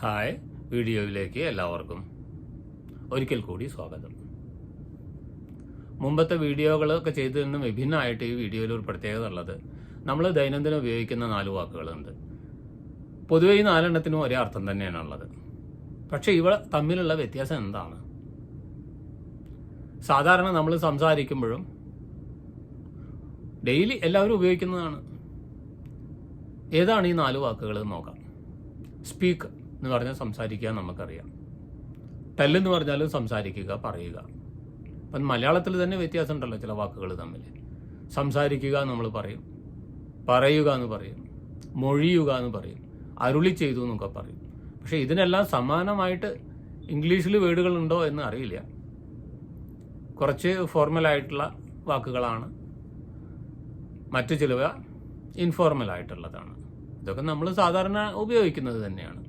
Hi, വീഡിയോയിലേക്ക് എല്ലാവർക്കും ഒരിക്കൽ കൂടി സ്വാഗതം. മുമ്പത്തെ വീഡിയോകളൊക്കെ ചെയ്തതിൽ നിന്നും വിഭിന്നമായിട്ട് ഈ വീഡിയോയിൽ ഒരു പ്രത്യേകത ഉള്ളത്, നമ്മൾ ദൈനംദിനം ഉപയോഗിക്കുന്ന 4 വാക്കുകളുണ്ട്. പൊതുവെ ഈ 4 ഒരേ അർത്ഥം തന്നെയാണുള്ളത്. പക്ഷേ ഇവ തമ്മിലുള്ള വ്യത്യാസം എന്താണ്? സാധാരണ നമ്മൾ സംസാരിക്കുമ്പോഴും ഡെയിലി എല്ലാവരും ഉപയോഗിക്കുന്നതാണ്. ഏതാണ് ഈ 4 വാക്കുകൾ എന്ന് നോക്കാം. സ്പീക്ക് എന്ന് പറഞ്ഞാൽ സംസാരിക്കുക, നമുക്കറിയാം. ടെൽ എന്ന് പറഞ്ഞാലും സംസാരിക്കുക, പറയുക. അപ്പം മലയാളത്തിൽ തന്നെ വ്യത്യാസം ഉണ്ടല്ലോ ചില വാക്കുകൾ തമ്മിൽ. സംസാരിക്കുക നമ്മൾ പറയും, പറയുക എന്ന് പറയും, മൊഴിയുക എന്ന് പറയും, അരുളി ചെയ്തു എന്നൊക്കെ പറയും. പക്ഷേ ഇതിനെല്ലാം സമാനമായിട്ട് ഇംഗ്ലീഷിൽ വേർഡുകളുണ്ടോ എന്ന് അറിയില്ല. കുറച്ച് ഫോർമലായിട്ടുള്ള വാക്കുകളാണ്, മറ്റു ചിലവ ഇൻഫോർമലായിട്ടുള്ളതാണ്. ഇതൊക്കെ നമ്മൾ സാധാരണ ഉപയോഗിക്കുന്നത് തന്നെയാണ്.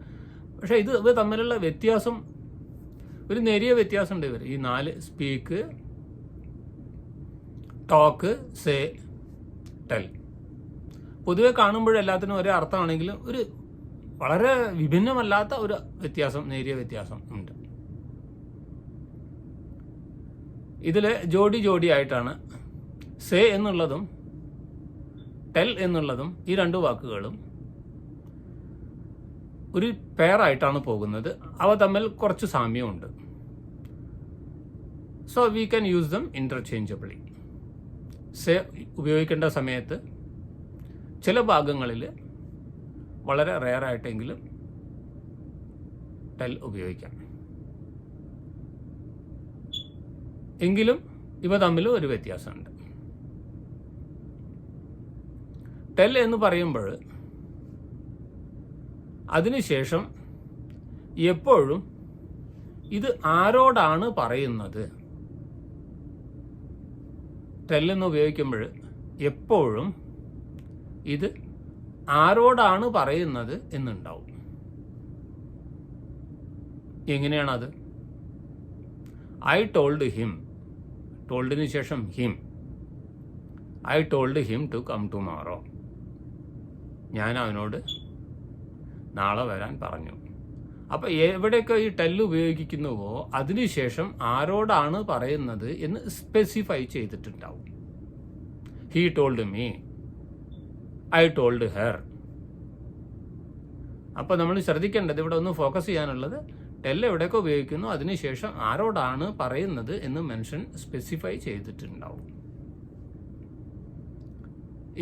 പക്ഷേ ഇവ തമ്മിലുള്ള വ്യത്യാസം, ഒരു നേരിയ വ്യത്യാസമുണ്ട്. ഇവർ ഈ 4 സ്പീക്ക്, ടോക്ക്, സേ, ടെൽ പൊതുവെ കാണുമ്പോഴെല്ലാത്തിനും ഒരേ അർത്ഥമാണെങ്കിലും ഒരു വളരെ വിഭിന്നമല്ലാത്ത ഒരു വ്യത്യാസം, നേരിയ വ്യത്യാസം ഉണ്ട്. ഇതിൽ ജോഡി ആയിട്ടാണ് സേ എന്നുള്ളതും ടെൽ എന്നുള്ളതും ഈ 2 വാക്കുകളും ഒരു പെയറായിട്ടാണ് പോകുന്നത്. അവ തമ്മിൽ കുറച്ച് സാമ്യമുണ്ട്. So we can use dum interchangeably. Say ഉപയോഗിക്കേണ്ട സമയത്ത് ചില ഭാഗങ്ങളിൽ വളരെ റെയർ ആയിട്ടെങ്കിലും ടെൽ ഉപയോഗിക്കാം. എങ്കിലും ഇവ തമ്മിൽ ഒരു വ്യത്യാസമുണ്ട്. ടെൽ എന്ന് പറയുമ്പോൾ അതിനുശേഷം എപ്പോഴും ഇത് ആരോടാണ് പറയുന്നത്, ടെൽ എന്ന് ഉപയോഗിക്കുമ്പോൾ എപ്പോഴും ഇത് ആരോടാണ് പറയുന്നത് എന്നുണ്ടാവും. എങ്ങനെയാണത്? ഐ ടോൾഡ് ഹിം, ടോൾഡിന് ശേഷം him. I told him to come tomorrow, ഞാൻ അവനോട് നാളെ വരാൻ പറഞ്ഞു. അപ്പം എവിടെയൊക്കെ ഈ ടെൽ ഉപയോഗിക്കുന്നുവോ അതിനുശേഷം ആരോടാണ് പറയുന്നത് എന്ന് സ്പെസിഫൈ ചെയ്തിട്ടുണ്ടാവും. He told me, I told her. അപ്പം നമ്മൾ ശ്രദ്ധിക്കേണ്ടത്, ഇവിടെ ഒന്ന് ഫോക്കസ് ചെയ്യാനുള്ളത്, ടെൽ എവിടെയൊക്കെ ഉപയോഗിക്കുന്നു അതിനുശേഷം ആരോടാണ് പറയുന്നത് എന്ന് മെൻഷൻ സ്പെസിഫൈ ചെയ്തിട്ടുണ്ടാവും.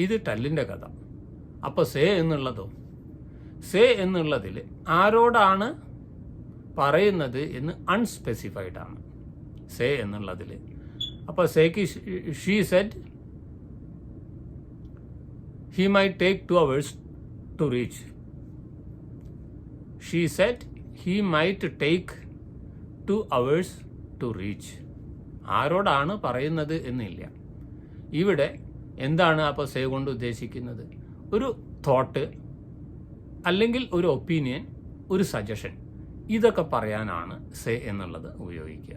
ഇത് ടെല്ലിൻ്റെ കഥ. അപ്പോൾ സേ എന്നുള്ളതോ, സേ എന്നുള്ളതിൽ ആരോടാണ് പറയുന്നത് എന്ന് അൺസ്പെസിഫൈഡ് ആണ് സേ എന്നുള്ളതിൽ. അപ്പോൾ സേക്ക് she said he might take 2 hours to reach. She said he might take 2 hours to reach. ആരോടാണ് പറയുന്നത് എന്നില്ല. ഇവിടെ എന്താണ് അപ്പോൾ സേ കൊണ്ട് ഉദ്ദേശിക്കുന്നത്? ഒരു തോട്ട് അല്ലെങ്കിൽ ഒരു ഒപ്പീനിയൻ, ഒരു സജഷൻ, ഇതൊക്കെ പറയാനാണ് സേ എന്നുള്ളത് ഉപയോഗിക്കുക.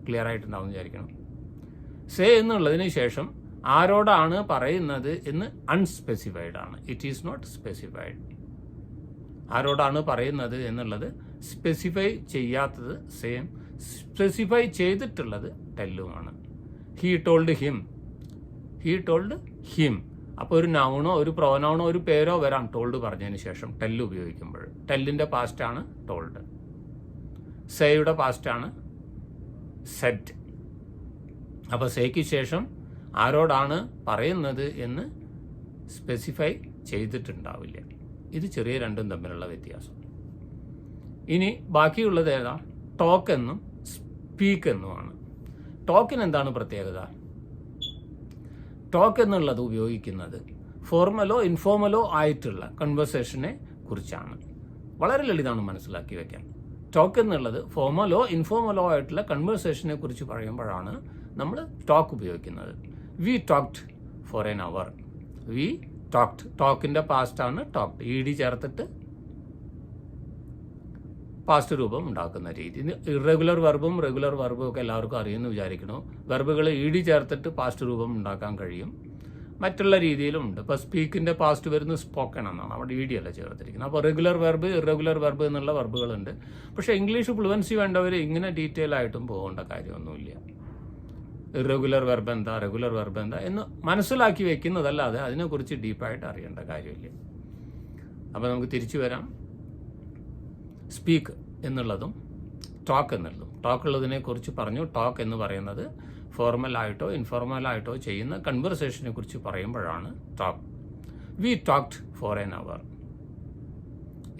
ക്ലിയർ ആയിട്ടുണ്ടാവും വിചാരിക്കണം. സേ എന്നുള്ളതിന് ശേഷം ആരോടാണ് പറയുന്നത് എന്ന് അൺസ്പെസിഫൈഡ് ആണ്. It is not specified. ആരോടാണ് പറയുന്നത് എന്നുള്ളത് സ്പെസിഫൈ ചെയ്യാത്തത് സെയിം, സ്പെസിഫൈ ചെയ്തിട്ടുള്ളത് ടെല്ലുമാണ്. He told him, he told him. അപ്പോൾ ഒരു നൗണോ ഒരു പ്രോനൗണോ ഒരു പേരോ വരാം ടോൾഡ് പറഞ്ഞതിന് ശേഷം ടെല്ല് ഉപയോഗിക്കുമ്പോൾ. ടെല്ലിൻ്റെ പാസ്റ്റാണ് ടോൾഡ്, സേയുടെ പാസ്റ്റാണ് സെഡ്. അപ്പോൾ സേക്ക് ശേഷം ആരോടാണ് പറയുന്നത് എന്ന് സ്പെസിഫൈ ചെയ്തിട്ടുണ്ടാവില്ല. ഇത് ചെറിയ രണ്ടും തമ്മിലുള്ള വ്യത്യാസം. ഇനി ബാക്കിയുള്ളത് ഏതാ? ടോക്ക് എന്നും സ്പീക്ക് എന്നുമാണ്. ടോക്കിന് എന്താണ് പ്രത്യേകത? ടോക്ക് എന്നുള്ളത് ഉപയോഗിക്കുന്നത് ഫോർമലോ ഇൻഫോർമലോ ആയിട്ടുള്ള കൺവെർസേഷനെ കുറിച്ചാണ്. വളരെ ലളിതമാണ് മനസ്സിലാക്കി വെക്കാൻ. ടോക്ക് എന്നുള്ളത് ഫോർമലോ ഇൻഫോർമലോ ആയിട്ടുള്ള കൺവെർസേഷനെ കുറിച്ച് പറയുമ്പോഴാണ് നമ്മൾ ടോക്ക് ഉപയോഗിക്കുന്നത്. We talked for an hour. We talked, ടോക്കിൻ്റെ പാസ്റ്റാണ് ടോക്ഡ്. ഇ ചേർത്തിട്ട് പാസ്റ്റ് രൂപം ഉണ്ടാക്കുന്ന രീതി. ഇറഗുലർ വെർബും റെഗുലർ വെർബും ഒക്കെ എല്ലാവർക്കും അറിയുമെന്ന് വിചാരിക്കണോ. വെർബുകൾ ഇ ചേർത്തിട്ട് പാസ്റ്റ് രൂപം ഉണ്ടാക്കാൻ കഴിയും. മറ്റുള്ള രീതിയിലും ഉണ്ട്. ഇപ്പോൾ സ്പീക്കിൻ്റെ പാസ്റ്റ് വരുന്നത് സ്പോക്കൺ എന്നാണ്, അവിടെ ഇ ഡി അല്ല ചേർത്തിരിക്കുന്നത്. അപ്പോൾ റെഗുലർ വെർബ്, ഇറഗുലർ വെർബ് എന്നുള്ള വെർബുകളുണ്ട്. പക്ഷേ ഇംഗ്ലീഷ് ഫ്ലുവൻസി വേണ്ടവർ ഇങ്ങനെ ഡീറ്റെയിൽ ആയിട്ടും പോകേണ്ട കാര്യമൊന്നുമില്ല. ഇറഗുലർ വെർബ് എന്താ, റെഗുലർ വെർബ് എന്താ എന്ന് മനസ്സിലാക്കി വെക്കുന്നതല്ലാതെ അതിനെക്കുറിച്ച് ഡീപ്പായിട്ട് അറിയേണ്ട കാര്യമില്ല. അപ്പോൾ നമുക്ക് തിരിച്ചു വരാം. സ്പീക്ക് എന്നുള്ളതും ടോക്ക് എന്നുള്ളതും. ടോക്ക് ഉള്ളതിനെക്കുറിച്ച് പറഞ്ഞു. ടോക്ക് എന്ന് പറയുന്നത് ഫോർമലായിട്ടോ ഇൻഫോർമലായിട്ടോ ചെയ്യുന്ന കൺവെർസേഷനെ കുറിച്ച് പറയുമ്പോഴാണ് talk. We talked for an hour.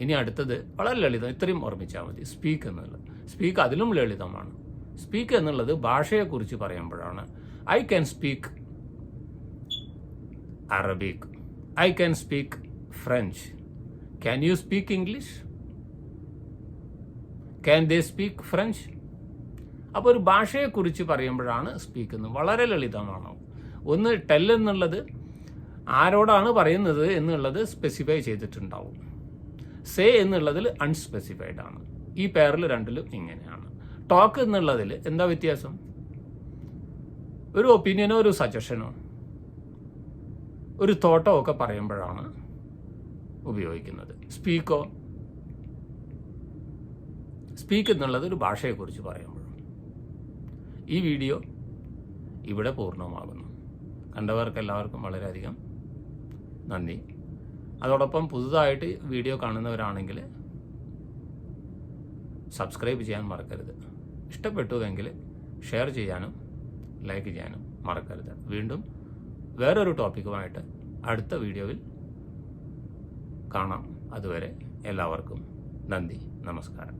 ഇനി അടുത്തത് വളരെ ലളിതം, ഇത്രയും ഓർമ്മിച്ചാൽ മതി. സ്പീക്ക് എന്നുള്ളത്. സ്പീക്ക് അതിലും ലളിതമാണ്. സ്പീക്ക് എന്നുള്ളത് ഭാഷയെക്കുറിച്ച് പറയുമ്പോഴാണ്. I can speak Arabic, I can speak French. Can you speak English? Can they speak French? അപ്പോൾ ഒരു ഭാഷയെക്കുറിച്ച് പറയുമ്പോഴാണ് സ്പീക്ക് എന്ന്. വളരെ ലളിതമാണ്. ഒന്ന് ടെൽ എന്നുള്ളത് ആരോടാണ് പറയുന്നത് എന്നുള്ളത് സ്പെസിഫൈ ചെയ്തിട്ടുണ്ടാവും. സേ എന്നുള്ളതിൽ അൺസ്പെസിഫൈഡ് ആണ്. ഈ പേരിൽ രണ്ടിലും ഇങ്ങനെയാണ്. ടോക്ക് എന്നുള്ളതിൽ എന്താ വ്യത്യാസം? ഒരു ഒപ്പീനിയനോ ഒരു സജഷനോ ഒരു തോട്ടോ ഒക്കെ പറയുമ്പോഴാണ് ഉപയോഗിക്കുന്നത്. സ്പീക്ക് എന്നുള്ളത് ഒരു ഭാഷയെക്കുറിച്ച് പറയുമ്പോഴും. ഈ വീഡിയോ ഇവിടെ പൂർണ്ണമാകുന്നു. കണ്ടവർക്ക് എല്ലാവർക്കും വളരെയധികം നന്ദി. അതോടൊപ്പം പുതുതായിട്ട് വീഡിയോ കാണുന്നവരാണെങ്കിൽ സബ്സ്ക്രൈബ് ചെയ്യാൻ മറക്കരുത്. ഇഷ്ടപ്പെട്ടുവെങ്കിൽ ഷെയർ ചെയ്യാനും ലൈക്ക് ചെയ്യാനും മറക്കരുത്. വീണ്ടും വേറൊരു ടോപ്പിക്കുമായിട്ട് അടുത്ത വീഡിയോയിൽ കാണാം. അതുവരെ എല്ലാവർക്കും നന്ദി, നമസ്കാരം.